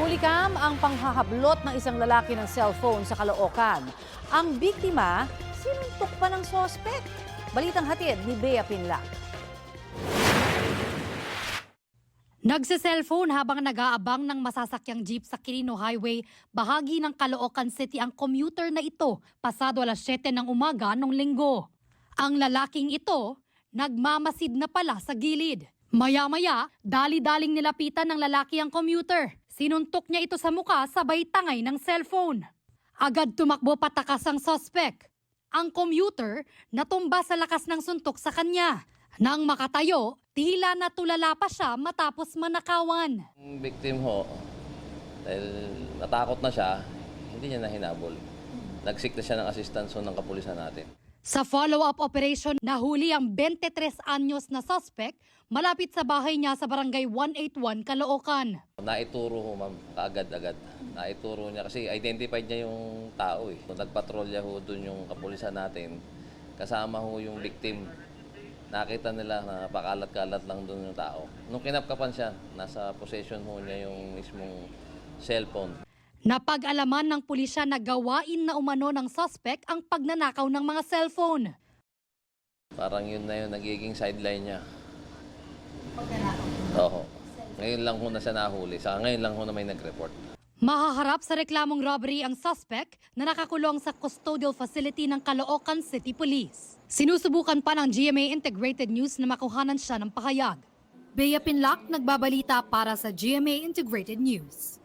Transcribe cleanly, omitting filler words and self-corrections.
Hulikam ang panghahablot ng isang lalaki ng cellphone sa Caloocan. Ang biktima, sinuntok pa ng sospek. Balitang hatid ni Bea Pinlac. Nagse-cellphone habang nag-aabang ng masasakyang jeep sa Quirino Highway, bahagi ng Caloocan City ang commuter na ito, pasado alas 7 ng umaga nung linggo. Ang lalaking ito, nagmamasid na pala sa gilid. Maya-maya, dali-daling nilapitan ng lalaki ang commuter. Sinuntok niya ito sa muka sabay tangay ng cellphone. Agad tumakbo patakas ang suspect. Ang commuter natumba sa lakas ng suntok sa kanya. Nang makatayo, tila natulala pa siya matapos manakawan. Yung victim ho, dahil natakot na siya, hindi niya nahinabol. Nag-seek na siya ng assistance ng kapulisan natin. Sa follow-up operation, nahuli ang 23 anyos na suspect malapit sa bahay niya sa barangay 181, Caloocan. Naituro ho ma'am, kaagad-agad. Naituro niya kasi identified niya yung tao eh. Nagpatrolya ho doon yung kapulisan natin, kasama ho yung victim. Nakita nila na pakalat-kalat lang doon yung tao. Nung kinapkapan siya, nasa possession ho niya yung mismong cellphone. Napag-alaman ng pulisya na gawain na umano ng suspect ang pagnanakaw ng mga cellphone. Parang yun na yung nagiging sideline niya. Oo. Ngayon lang ho na siya nahuli. Saka ngayon lang ho na may nag-report. Mahaharap sa reklamong robbery ang suspect na nakakulong sa custodial facility ng Caloocan City Police. Sinusubukan pa ng GMA Integrated News na makuhanan siya ng pahayag. Bea Pinlac, nagbabalita para sa GMA Integrated News.